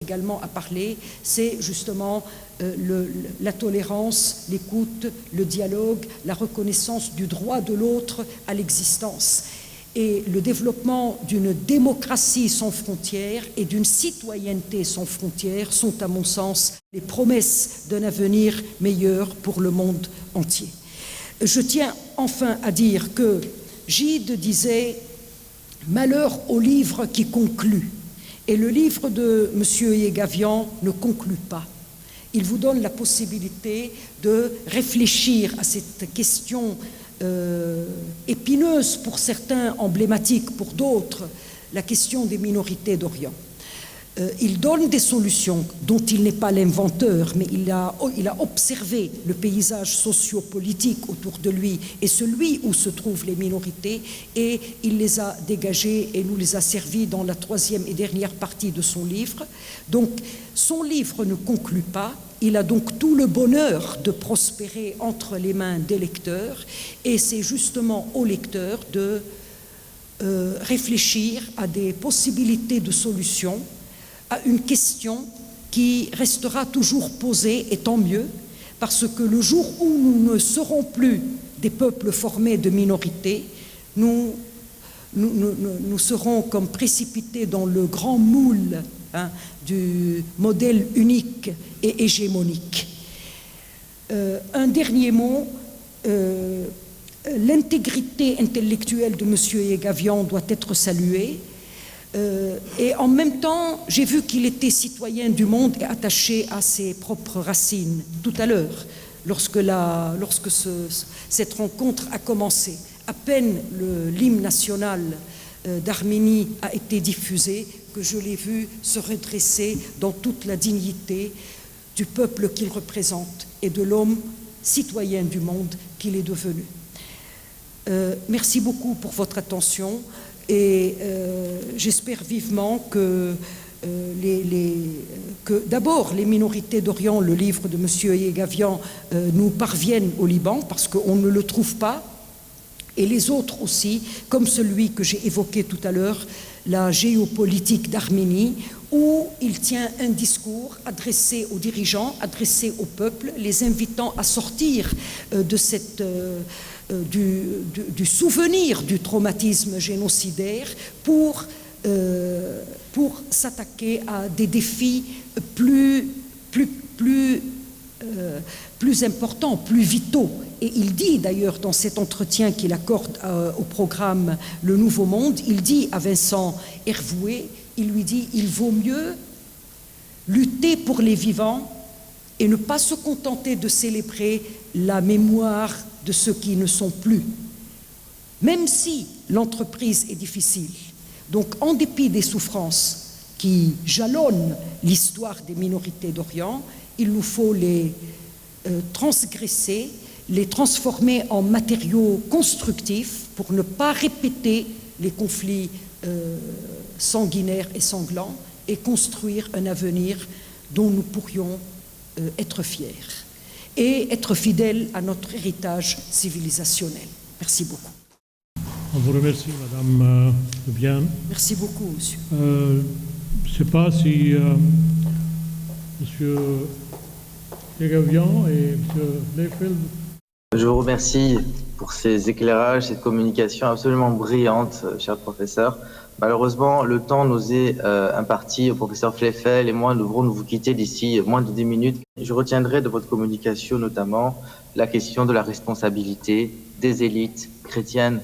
également à parler, c'est justement la tolérance, l'écoute, le dialogue, la reconnaissance du droit de l'autre à l'existence. Et le développement d'une démocratie sans frontières et d'une citoyenneté sans frontières sont, à mon sens, les promesses d'un avenir meilleur pour le monde entier. Je tiens enfin à dire que Gide disait « Malheur au livre qui conclut ». Et le livre de M. Yegavian ne conclut pas. Il vous donne la possibilité de réfléchir à cette question épineuse pour certains, emblématique pour d'autres, la question des minorités d'Orient. Il donne des solutions dont il n'est pas l'inventeur, mais il a observé le paysage socio-politique autour de lui et celui où se trouvent les minorités, et il les a dégagées et nous les a servis dans la troisième et dernière partie de son livre. Donc son livre ne conclut pas, il a donc tout le bonheur de prospérer entre les mains des lecteurs, et c'est justement aux lecteurs de réfléchir à des possibilités de solutions à une question qui restera toujours posée, et tant mieux, parce que le jour où nous ne serons plus des peuples formés de minorités, nous serons comme précipités dans le grand moule du modèle unique et hégémonique. Un dernier mot, l'intégrité intellectuelle de M. Yegavian doit être saluée. Et en même temps, j'ai vu qu'il était citoyen du monde et attaché à ses propres racines. Tout à l'heure, lorsque cette rencontre a commencé, à peine l'hymne national d'Arménie a été diffusé, que je l'ai vu se redresser dans toute la dignité du peuple qu'il représente et de l'homme citoyen du monde qu'il est devenu. Merci beaucoup pour votre attention. Et j'espère vivement que d'abord les minorités d'Orient, le livre de M. Yegavian, nous parviennent au Liban, parce qu'on ne le trouve pas, et les autres aussi, comme celui que j'ai évoqué tout à l'heure, la géopolitique d'Arménie, où il tient un discours adressé aux dirigeants, adressé au peuple, les invitant à sortir de cette... Du souvenir du traumatisme génocidaire pour s'attaquer à des défis plus importants, plus vitaux. Et il dit d'ailleurs dans cet entretien qu'il accorde au programme Le Nouveau Monde, il dit à Vincent Hervouet, il lui dit « Il vaut mieux lutter pour les vivants et ne pas se contenter de célébrer la mémoire de ceux qui ne sont plus, même si l'entreprise est difficile. » Donc, en dépit des souffrances qui jalonnent l'histoire des minorités d'Orient, il nous faut les transgresser, les transformer en matériaux constructifs pour ne pas répéter les conflits sanguinaires et sanglants, et construire un avenir dont nous pourrions être fiers et être fidèles à notre héritage civilisationnel. Merci beaucoup. On vous remercie, Madame Viviane. Merci beaucoup, monsieur. Je ne sais pas si Monsieur Yegavian et Monsieur Leifeld. Je vous remercie pour ces éclairages, cette communication absolument brillante, cher professeur. Malheureusement, le temps nous est imparti au professeur Fleffel et moi, nous devrons vous quitter d'ici moins de 10 minutes. Je retiendrai de votre communication notamment la question de la responsabilité des élites chrétiennes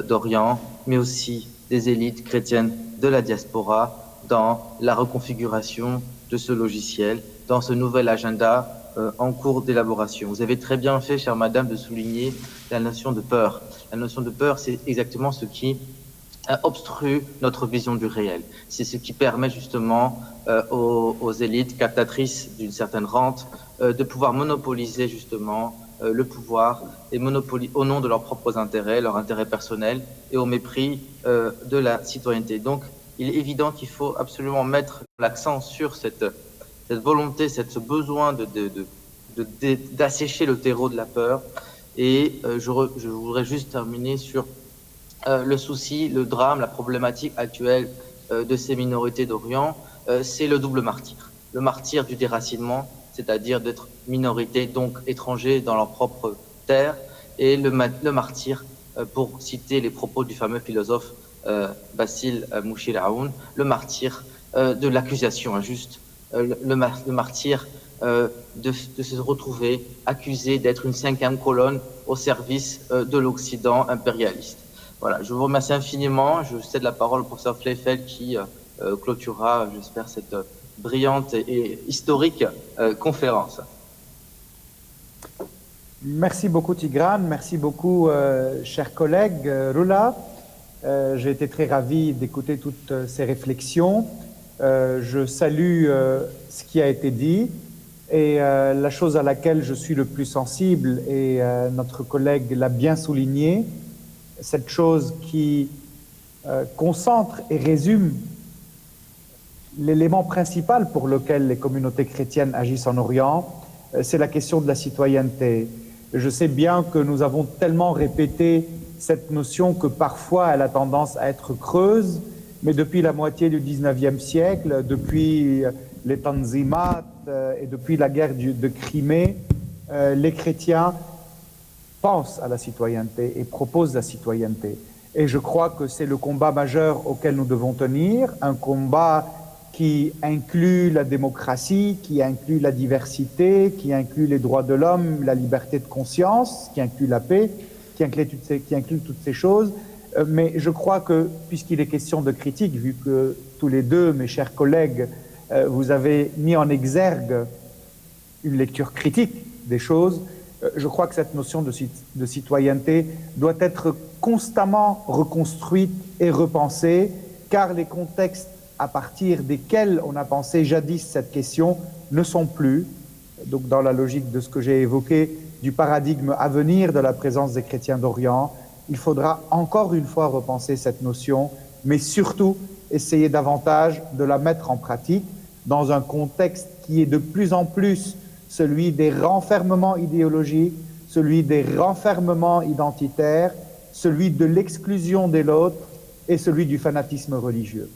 d'Orient, mais aussi des élites chrétiennes de la diaspora dans la reconfiguration de ce logiciel, dans ce nouvel agenda en cours d'élaboration. Vous avez très bien fait, chère madame, de souligner la notion de peur. La notion de peur, c'est exactement ce qui obstrue notre vision du réel. C'est ce qui permet justement aux élites captatrices d'une certaine rente de pouvoir monopoliser justement le pouvoir et au nom de leurs propres intérêts, leurs intérêts personnels, et au mépris de la citoyenneté. Donc, il est évident qu'il faut absolument mettre l'accent sur cette volonté, ce besoin d'assécher le terreau de la peur. Et je voudrais juste terminer sur le souci, le drame, la problématique actuelle de ces minorités d'Orient. c'est le double martyr. Le martyr du déracinement, c'est-à-dire d'être minorité, donc étranger dans leur propre terre, et le martyr, pour citer les propos du fameux philosophe Bassil Mouchir Aoun, le martyr de l'accusation injuste, le martyr de se retrouver accusé d'être une cinquième colonne au service de l'Occident impérialiste. Voilà, je vous remercie infiniment. Je cède la parole au professeur Fleifel qui clôturera, j'espère, cette brillante et historique conférence. Merci beaucoup Tigran, merci beaucoup chers collègues. Rula, j'ai été très ravi d'écouter toutes ces réflexions. Je salue ce qui a été dit et la chose à laquelle je suis le plus sensible, et notre collègue l'a bien souligné, cette chose qui concentre et résume l'élément principal pour lequel les communautés chrétiennes agissent en Orient, c'est la question de la citoyenneté. Je sais bien que nous avons tellement répété cette notion que parfois elle a tendance à être creuse, mais depuis la moitié du 19e siècle, depuis les Tanzimat et depuis la guerre de Crimée, les chrétiens pensent à la citoyenneté et proposent la citoyenneté. Et je crois que c'est le combat majeur auquel nous devons tenir, un combat qui inclut la démocratie, qui inclut la diversité, qui inclut les droits de l'homme, la liberté de conscience, qui inclut la paix, qui inclut toutes ces choses. Mais je crois que, puisqu'il est question de critique, vu que tous les deux, mes chers collègues, vous avez mis en exergue une lecture critique des choses, je crois que cette notion de citoyenneté doit être constamment reconstruite et repensée, car les contextes à partir desquels on a pensé jadis cette question ne sont plus, donc dans la logique de ce que j'ai évoqué, du paradigme à venir de la présence des chrétiens d'Orient. Il faudra encore une fois repenser cette notion, mais surtout essayer davantage de la mettre en pratique dans un contexte qui est de plus en plus celui des renfermements idéologiques, celui des renfermements identitaires, celui de l'exclusion de l'autre et celui du fanatisme religieux.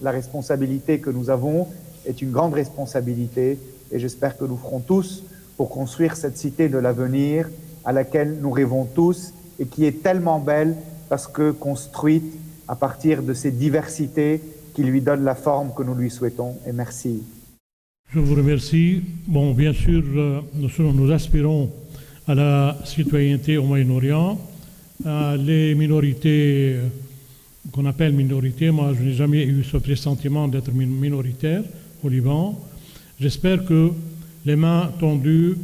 La responsabilité que nous avons est une grande responsabilité et j'espère que nous ferons tous pour construire cette cité de l'avenir à laquelle nous rêvons tous et qui est tellement belle parce que construite à partir de ces diversités qui lui donnent la forme que nous lui souhaitons. Et merci. Je vous remercie. Bon, bien sûr, nous aspirons à la citoyenneté au Moyen-Orient, les minorités qu'on appelle minorités. Moi, je n'ai jamais eu ce pressentiment d'être minoritaire au Liban. J'espère que les mains tendues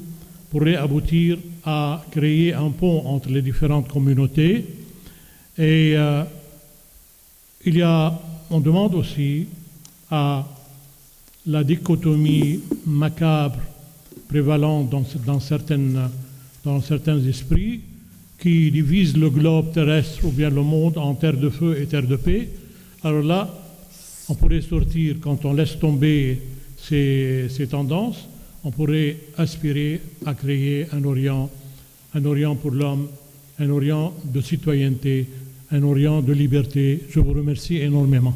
pourraient aboutir à créer un pont entre les différentes communautés. Et on demande aussi à la dichotomie macabre prévalente dans certains esprits qui divisent le globe terrestre ou bien le monde en terre de feu et terre de paix. Alors là, on pourrait sortir, quand on laisse tomber ces tendances, on pourrait aspirer à créer un Orient pour l'homme, un Orient de citoyenneté, un Orient de liberté. Je vous remercie énormément.